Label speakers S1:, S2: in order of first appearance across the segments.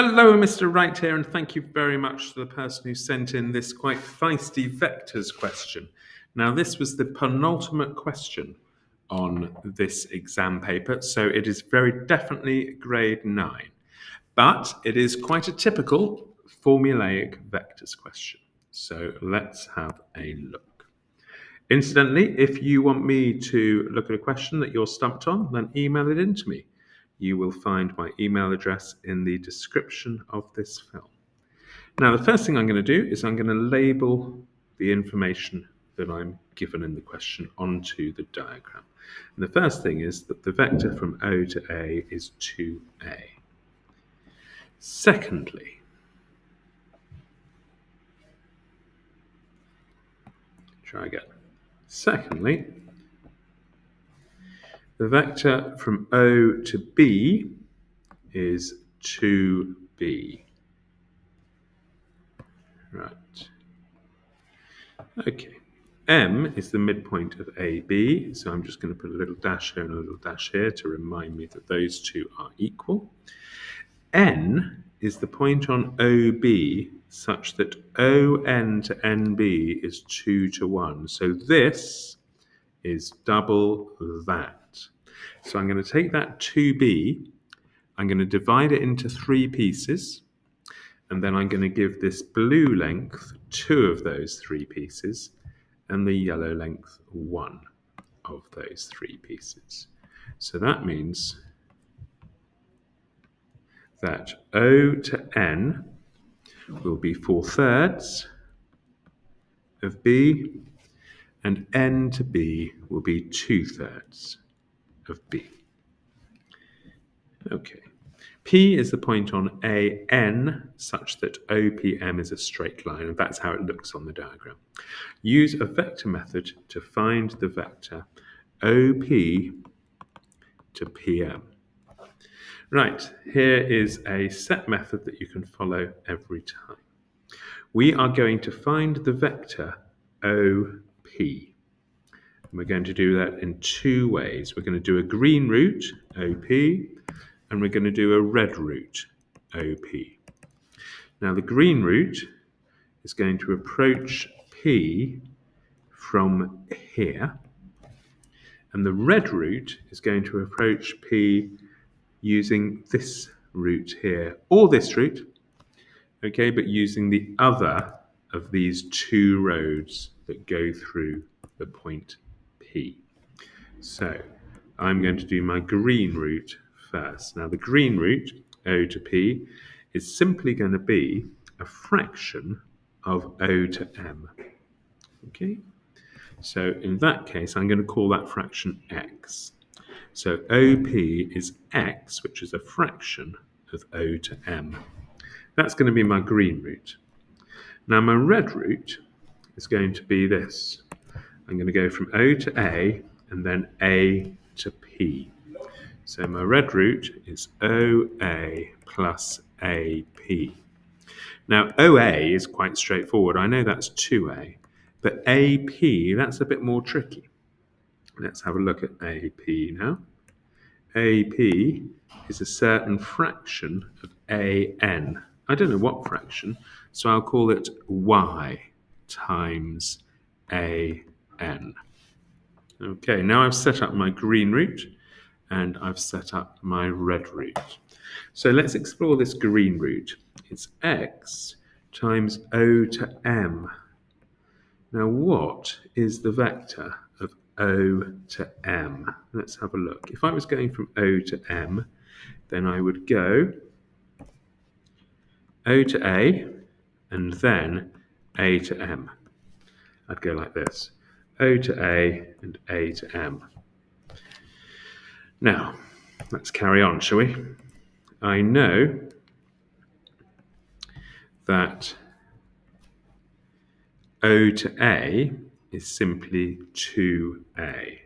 S1: Hello, Mr. Wright here, and thank you very much to the person who sent in this quite feisty vectors question. Now, this was the penultimate question on this exam paper, so it is very definitely grade 9. But it is quite a typical formulaic vectors question. So let's have a look. Incidentally, if you want me to look at a question that you're stumped on, then email it in to me. You will find my email address in the description of this film. Now, the first thing I'm going to do is I'm going to label the information that I'm given in the question onto the diagram. And the first thing is that the vector from O to A is 2A. Secondly, try again. Secondly, the vector from O to B is 2B. Right. Okay. M is the midpoint of AB, so I'm just going to put a little dash here and a little dash here to remind me that those two are equal. N is the point on OB such that ON to NB is 2 to 1. So this is double that. So I'm going to take that 2B, I'm going to divide it into 3 pieces, and then I'm going to give this blue length 2 of those 3 pieces, and the yellow length 1 of those 3 pieces. So that means that O to N will be 4/3 of B, and N to B will be 2/3 of B. Okay. P is the point on AN such that OPM is a straight line, and that's how it looks on the diagram. Use a vector method to find the vector OP to PM. Right, here is a set method that you can follow every time. We are going to find the vector OP. We're going to do that in 2 ways. We're going to do a green route, OP, and we're going to do a red route, OP. Now, the green route is going to approach P from here, and the red route is going to approach P using this route here, or this route, okay, but using the other of these 2 roads that go through the point P. So I'm going to do my green route first. Now, the green route, O to P, is simply going to be a fraction of O to M. Okay? So in that case, I'm going to call that fraction x. So OP is x, which is a fraction of O to M. That's going to be my green route. Now, my red route is going to be this. I'm going to go from O to A and then A to P. So my red route is OA plus AP. Now, OA is quite straightforward. I know that's 2A, but AP, that's a bit more tricky. Let's have a look at AP now. AP is a certain fraction of AN. I don't know what fraction, so I'll call it Y times AN. Okay, now I've set up my green route and I've set up my red route. So let's explore this green route. It's x times O to M. Now, what is the vector of O to M? Let's have a look. If I was going from O to M, then I would go O to A and then A to M. I'd go like this. O to A and A to M. Now, let's carry on, shall we? I know that O to A is simply 2A.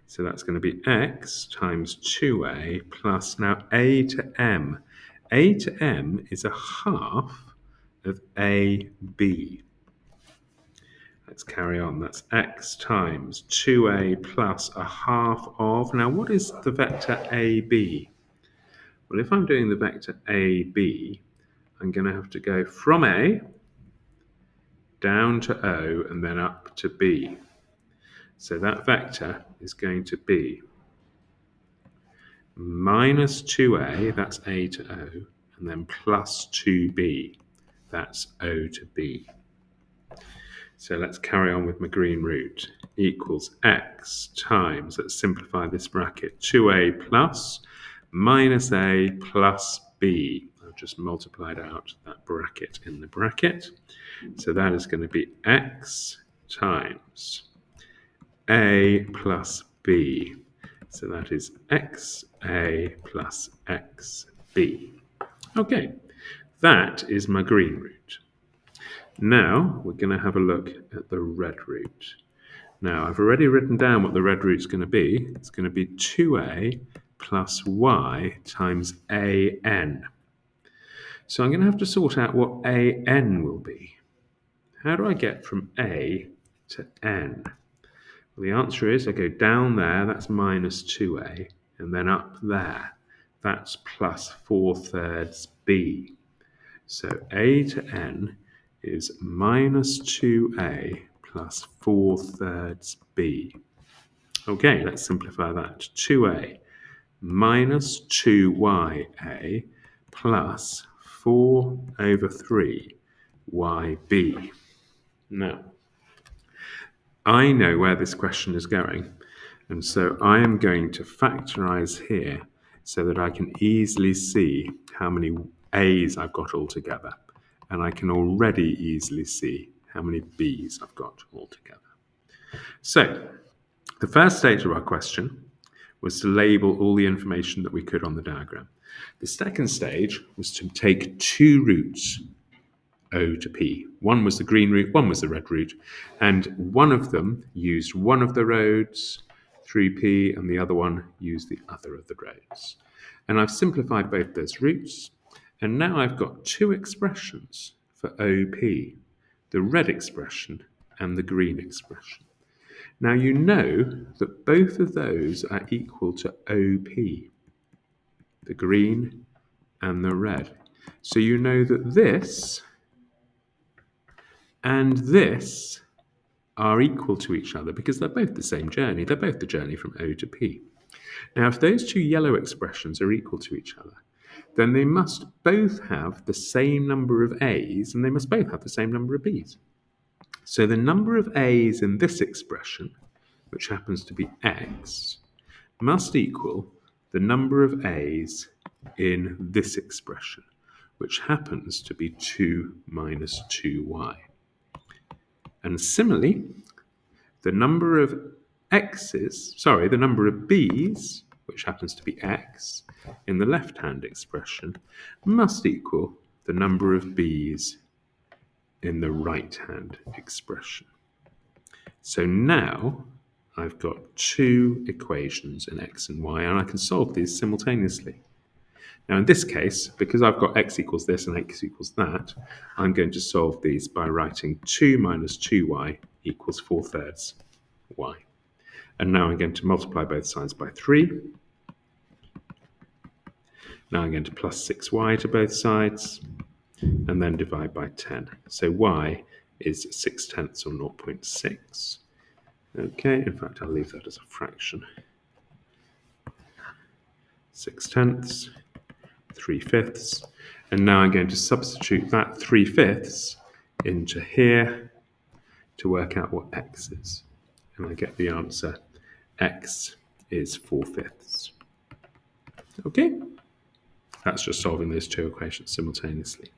S1: So that's going to be x times 2A plus now A to M. A to M is a half of AB. Let's carry on. That's x times 2A plus a half of. Now, what is the vector AB? Well, if I'm doing the vector AB, I'm going to have to go from A down to O and then up to B. So that vector is going to be minus 2A, that's A to O, and then plus 2B, that's O to B. So let's carry on with my green root, equals x times, let's simplify this bracket, 2A plus minus A plus B. I've just multiplied out that bracket in the bracket. So that is going to be x times A plus B. So that is XA plus XB. Okay, that is my green root. Now we're going to have a look at the red root. Now I've already written down what the red root is going to be. It's going to be 2A plus Y times AN. So I'm going to have to sort out what AN will be. How do I get from A to N? Well, the answer is I go down there, that's minus 2A, and then up there, that's plus 4/3 B. So A to N is minus 2A plus 4/3 B. Okay, let's simplify that. 2A minus 2YA plus 4/3 YB. Now, I know where this question is going, and so I am going to factorize here so that I can easily see how many A's I've got altogether, and I can already easily see how many B's I've got altogether. So, the first stage of our question was to label all the information that we could on the diagram. The second stage was to take two roots, O to P. One was the green route, one was the red route, and one of them used one of the roads through P and the other one used the other of the roads. And I've simplified both those routes, and now I've got two expressions for OP, the red expression and the green expression. Now you know that both of those are equal to OP, the green and the red. So you know that this and this are equal to each other because they're both the same journey. They're both the journey from O to P. Now, if those two yellow expressions are equal to each other, then they must both have the same number of A's and they must both have the same number of B's. So the number of A's in this expression, which happens to be X, must equal the number of A's in this expression, which happens to be 2 minus 2y. And similarly, the number of the number of B's, which happens to be X, in the left-hand expression, must equal the number of B's in the right-hand expression. So now I've got two equations in X and Y, and I can solve these simultaneously. Now in this case, because I've got X equals this and X equals that, I'm going to solve these by writing 2 minus 2y equals 4/3 y. And now I'm going to multiply both sides by 3. Now I'm going to plus 6y to both sides, and then divide by 10. So y is 6/10 or 0.6. Okay, in fact, I'll leave that as a fraction. 6/10, 3/5. And now I'm going to substitute that 3/5 into here to work out what x is. And I get the answer, x is 4/5. Okay, that's just solving those two equations simultaneously.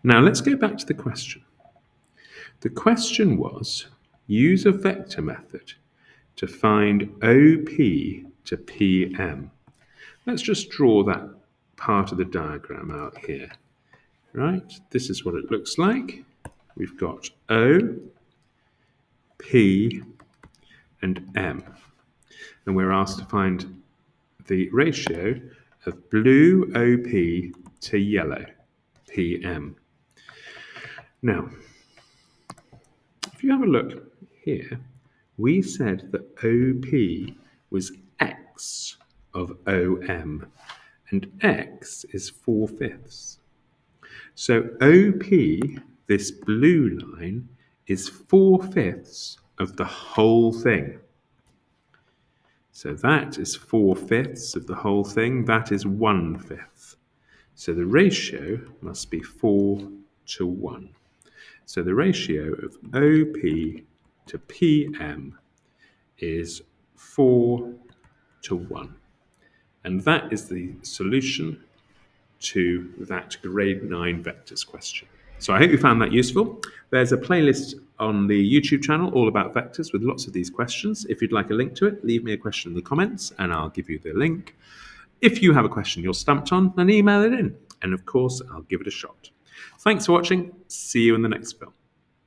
S1: Now let's go back to the question. The question was, use a vector method to find OP to PM. Let's just draw that part of the diagram out here. Right, this is what it looks like. We've got O, P, and M. And we're asked to find the ratio of blue OP to yellow PM. Now, if you have a look here, we said that OP was X of OM, and x is 4/5. So OP, this blue line, is 4/5 of the whole thing. So that is 4/5 of the whole thing. That is 1/5. So the ratio must be 4:1. So the ratio of OP to PM is 4:1. And that is the solution to that grade 9 vectors question. So I hope you found that useful. There's a playlist on the YouTube channel all about vectors with lots of these questions. If you'd like a link to it, leave me a question in the comments and I'll give you the link. If you have a question you're stumped on, then email it in. And of course, I'll give it a shot. Thanks for watching. See you in the next film.